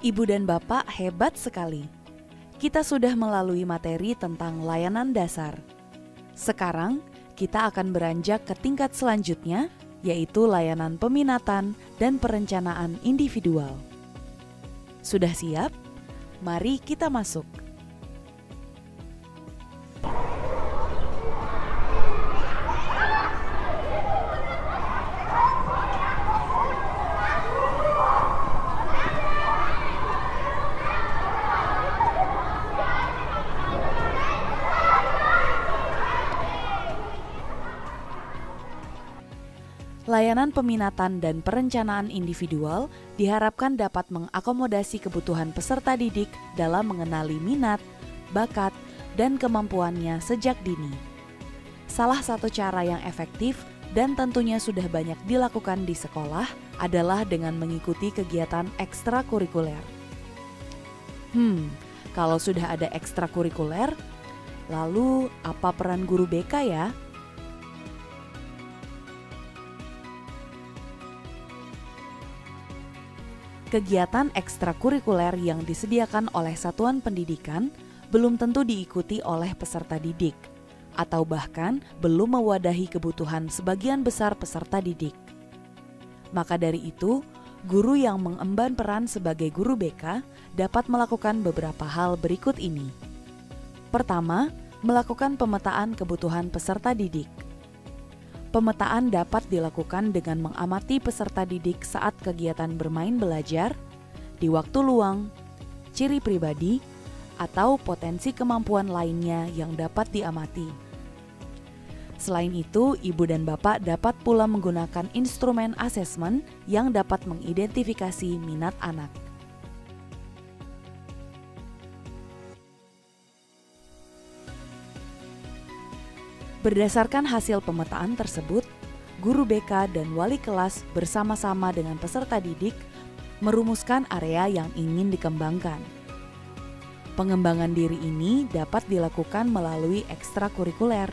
Ibu dan Bapak hebat sekali. Kita sudah melalui materi tentang layanan dasar. Sekarang, kita akan beranjak ke tingkat selanjutnya, yaitu layanan peminatan dan perencanaan individual. Sudah siap? Mari kita masuk. Layanan peminatan dan perencanaan individual diharapkan dapat mengakomodasi kebutuhan peserta didik dalam mengenali minat, bakat, dan kemampuannya sejak dini. Salah satu cara yang efektif dan tentunya sudah banyak dilakukan di sekolah adalah dengan mengikuti kegiatan ekstrakurikuler. Kalau sudah ada ekstrakurikuler, lalu apa peran guru BK ya? Kegiatan ekstrakurikuler yang disediakan oleh satuan pendidikan belum tentu diikuti oleh peserta didik, atau bahkan belum mewadahi kebutuhan sebagian besar peserta didik. Maka dari itu, guru yang mengemban peran sebagai guru BK dapat melakukan beberapa hal berikut ini. Pertama, melakukan pemetaan kebutuhan peserta didik. Pemetaan dapat dilakukan dengan mengamati peserta didik saat kegiatan bermain belajar, di waktu luang, ciri pribadi, atau potensi kemampuan lainnya yang dapat diamati. Selain itu, ibu dan bapak dapat pula menggunakan instrumen asesmen yang dapat mengidentifikasi minat anak. Berdasarkan hasil pemetaan tersebut, guru BK dan wali kelas bersama-sama dengan peserta didik merumuskan area yang ingin dikembangkan. Pengembangan diri ini dapat dilakukan melalui ekstrakurikuler.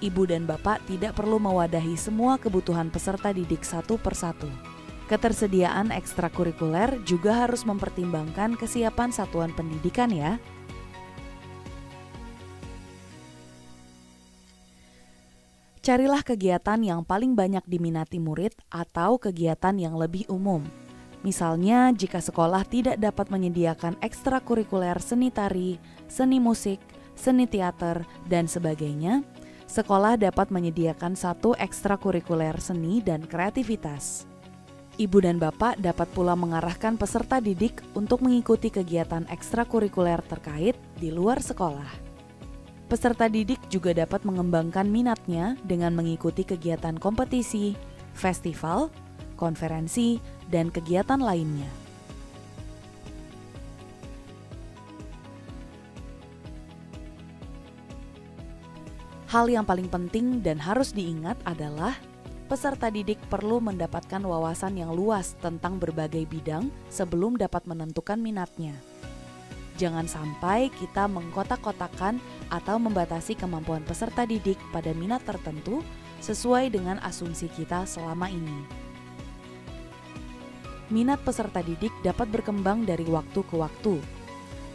Ibu dan bapak tidak perlu mewadahi semua kebutuhan peserta didik satu persatu. Ketersediaan ekstrakurikuler juga harus mempertimbangkan kesiapan satuan pendidikan ya. Carilah kegiatan yang paling banyak diminati murid atau kegiatan yang lebih umum. Misalnya, jika sekolah tidak dapat menyediakan ekstrakurikuler seni tari, seni musik, seni teater, dan sebagainya, sekolah dapat menyediakan satu ekstrakurikuler seni dan kreativitas. Ibu dan bapak dapat pula mengarahkan peserta didik untuk mengikuti kegiatan ekstrakurikuler terkait di luar sekolah. Peserta didik juga dapat mengembangkan minatnya dengan mengikuti kegiatan kompetisi, festival, konferensi, dan kegiatan lainnya. Hal yang paling penting dan harus diingat adalah peserta didik perlu mendapatkan wawasan yang luas tentang berbagai bidang sebelum dapat menentukan minatnya. Jangan sampai kita mengkotak-kotakan atau membatasi kemampuan peserta didik pada minat tertentu sesuai dengan asumsi kita selama ini. Minat peserta didik dapat berkembang dari waktu ke waktu.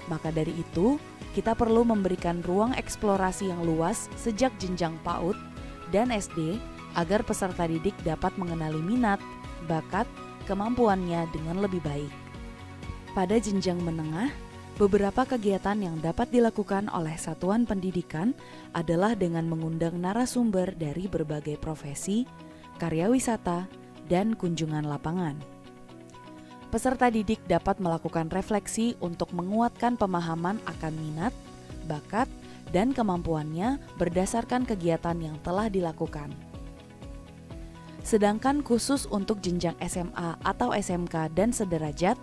Maka dari itu, kita perlu memberikan ruang eksplorasi yang luas sejak jenjang PAUD dan SD agar peserta didik dapat mengenali minat, bakat, kemampuannya dengan lebih baik. Pada jenjang menengah, beberapa kegiatan yang dapat dilakukan oleh satuan pendidikan adalah dengan mengundang narasumber dari berbagai profesi, karya wisata, dan kunjungan lapangan. Peserta didik dapat melakukan refleksi untuk menguatkan pemahaman akan minat, bakat, dan kemampuannya berdasarkan kegiatan yang telah dilakukan. Sedangkan khusus untuk jenjang SMA atau SMK dan sederajat,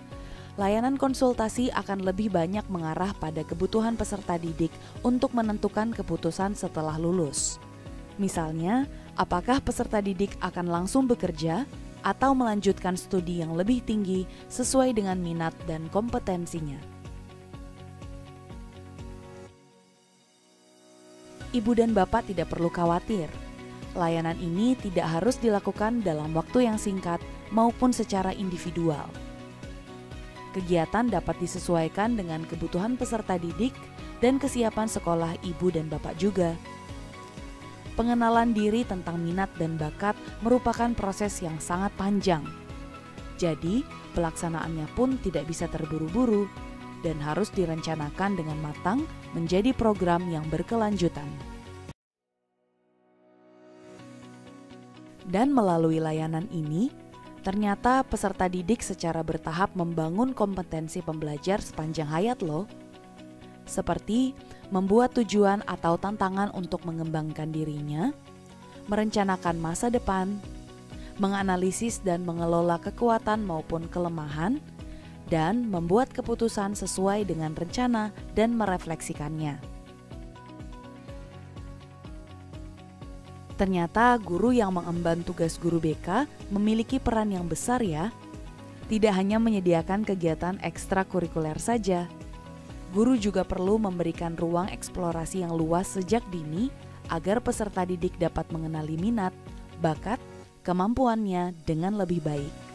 layanan konsultasi akan lebih banyak mengarah pada kebutuhan peserta didik untuk menentukan keputusan setelah lulus. Misalnya, apakah peserta didik akan langsung bekerja atau melanjutkan studi yang lebih tinggi sesuai dengan minat dan kompetensinya. Ibu dan bapak tidak perlu khawatir. Layanan ini tidak harus dilakukan dalam waktu yang singkat maupun secara individual. Kegiatan dapat disesuaikan dengan kebutuhan peserta didik dan kesiapan sekolah ibu dan bapak juga. Pengenalan diri tentang minat dan bakat merupakan proses yang sangat panjang. Jadi, pelaksanaannya pun tidak bisa terburu-buru dan harus direncanakan dengan matang menjadi program yang berkelanjutan. Dan melalui layanan ini, ternyata peserta didik secara bertahap membangun kompetensi pembelajar sepanjang hayat loh. Seperti membuat tujuan atau tantangan untuk mengembangkan dirinya, merencanakan masa depan, menganalisis dan mengelola kekuatan maupun kelemahan, dan membuat keputusan sesuai dengan rencana dan merefleksikannya. Ternyata guru yang mengemban tugas guru BK memiliki peran yang besar ya. Tidak hanya menyediakan kegiatan ekstrakurikuler saja, guru juga perlu memberikan ruang eksplorasi yang luas sejak dini agar peserta didik dapat mengenali minat, bakat, kemampuannya dengan lebih baik.